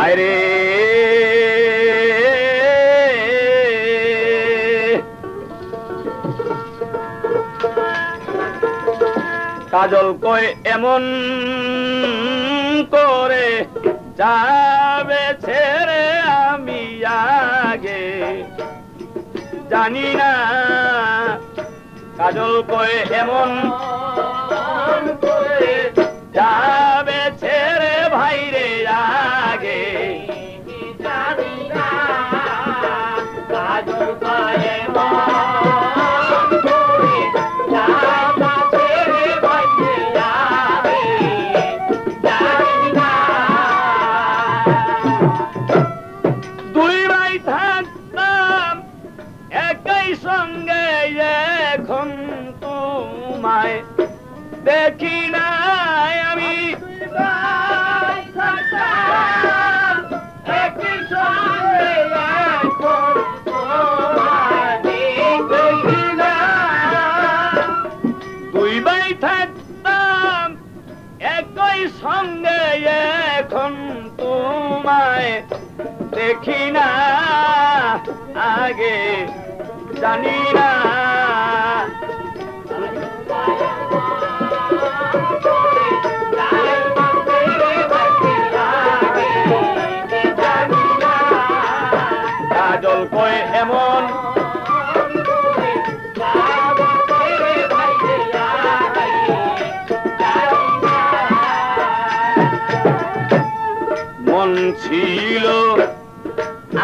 ভাইরে কাজল কই এমন করে যাবে ছেড়ে আমি আগে জানি না কাজল কই এমন করে যাবে ছেড়ে ভাইরে আগে জানি না কাজল কই এমন করে যাবে ছেড়ে ভাইরে আগে জানি না দুই ভাই থাকতাম একই সঙ্গে এখন তোমায় দেখি নাই আমি একই সঙ্গে এখন তোমায় দেখি না দুই ভাই থাকতাম একই সঙ্গে এখন তোমায় দেখি না আগে জানি না কাজল কয় এমন মন ছিল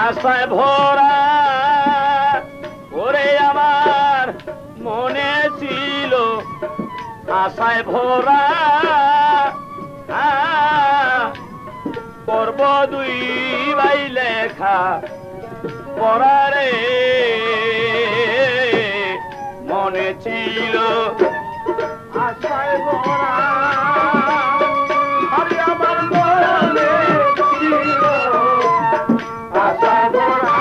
আশায় ভরা ওরে আমার মনে ছিল আশায় ভরা করব দুই ভাই লেখা পড়ারে মনে ছিল আশায় ভরা আরে আমার মনে ছিল আশায় ভরা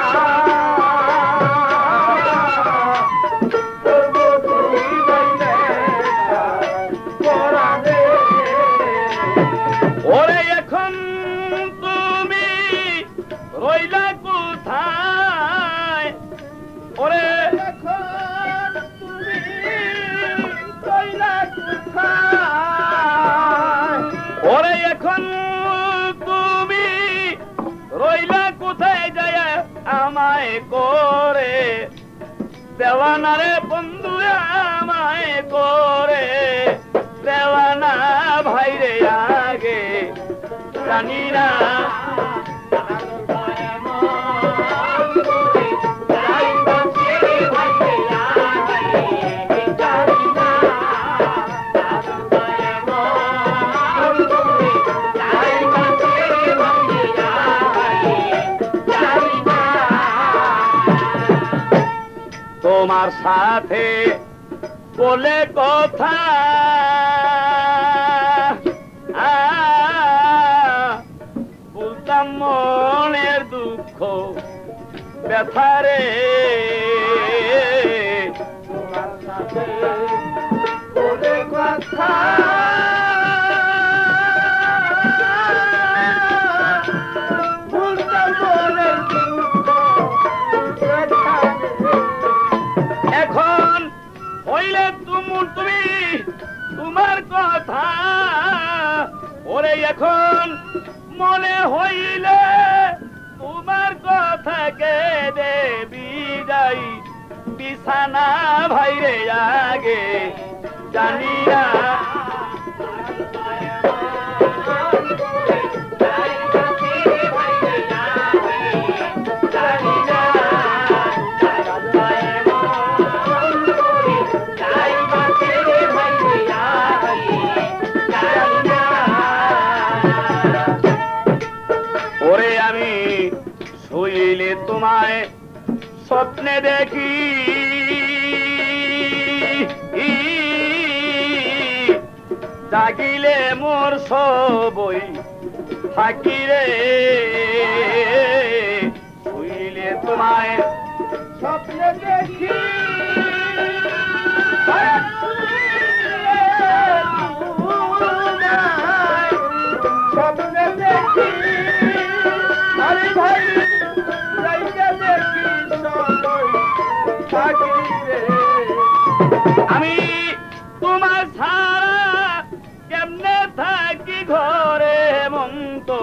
ওরে এখন তুমি রইলা কোথায় ওরে এখন তুমি রইলা কোথায় ওরে এখন তুমি রইলা কোথায় যায় আমায় করে দেওয়ানা রে বন্ধু আমায় করে দেওয়ানা ভাইরে আগে জানি না তোমার সাথে বলে কথা বলতাম মনের দুঃখ ব্যথারে তোমার সাথে বলে কথা বলতাম মনের দুঃখ এখন হইলে তুমি তোমার কথা ওরে এখন মনে হইলে তোমার কথা কে দেবি যাই বিছানা ভাইরে আগে জানি না ওরে আমি শুইলে তোমায় স্বপ্নে দেখি জাগিলে মোর সবই থাকি রে শুইলে তোমায় স্বপ্নে দেখি স্বপ্নে দেখি ভাই যাইতে দেখি সবই থাকি রে আমি তোমার ছাড়া কেমনে থাকি ঘরে মন তো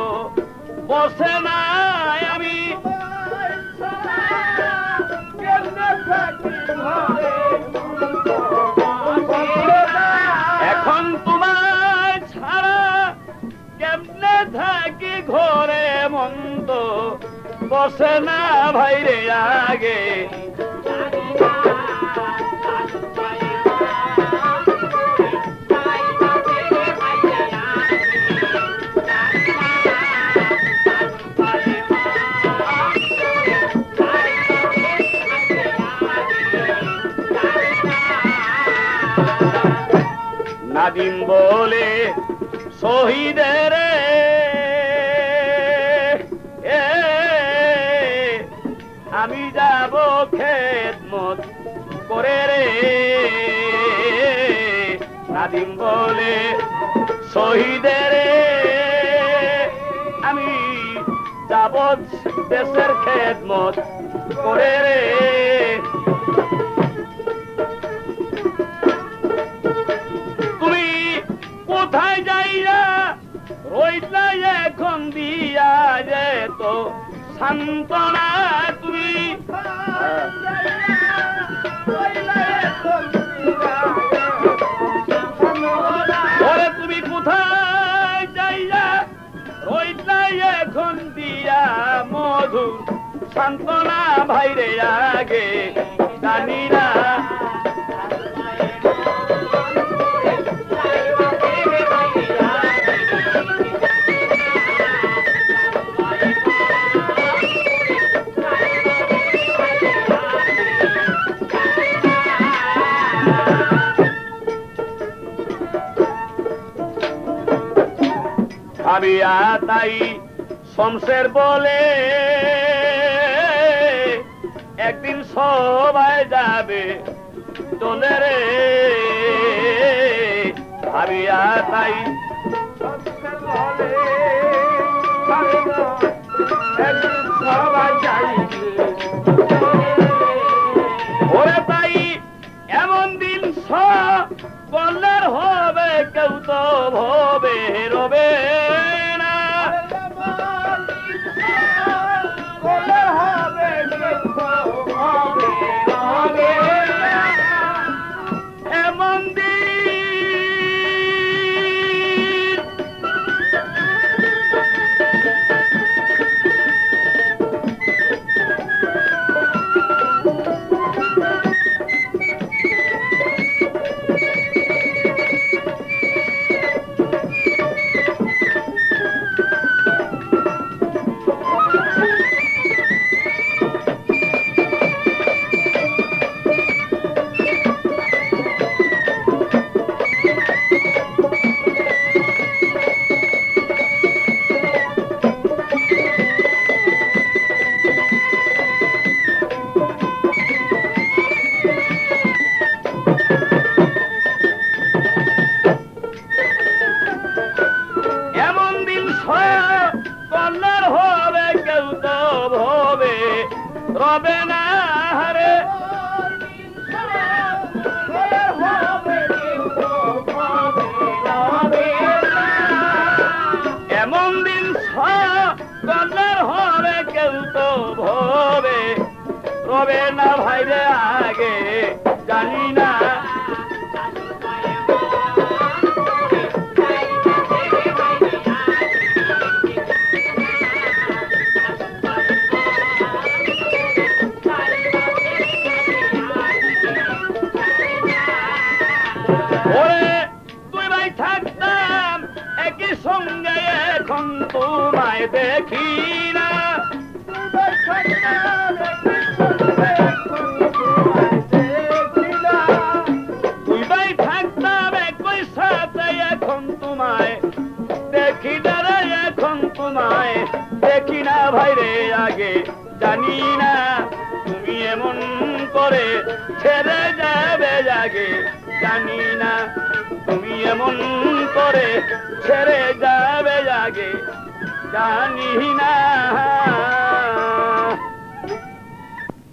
বসে নাই আমি কেমনে থাকি ঘরে এখন তোমার ছাড়া কেমনে থাকি ঘরে মন তো বসে না ভাইরে আগে নাদিম বলে শহীদের আমি যাব খেদমত করে রে নাদিম বলে শহীদের আমি যাব দেশের খেদমত করে রে তুমি কোথায় যাইরা রইলা এখন দিয়া যেত সান্ত্বনা তুমি ওরে তুমি কোথায় যাইয়া রইলা এখন দিয়া মধু সান্ত্বনা ভাইরে আগে জানি না ভাবিয়া তাই শমশের বলে একদিন সবাই যাবে চলে রে ভাবিয়া তাই শমশের বলে একদিন সবাই যাইবে ওরে তাই এমন দিন সকলের হবে কেউ তো ভবে রবে রবে না রে এমন দিন সকলের হবে কেউ তো ভবে রবে না ভাইরে আগে জানি না সঙ্গে এখন তোমায় দেখি না তুই ভাই থাকতাম একই সাথে এখন তোমায় দেখি না রে এখন তোমায় দেখি না ভাইরে আগে জানি না তুমি এমন করে ছেড়ে যাবে আগে জানি না তুমি এমন করে ছেড়ে যাবে আগে জানি না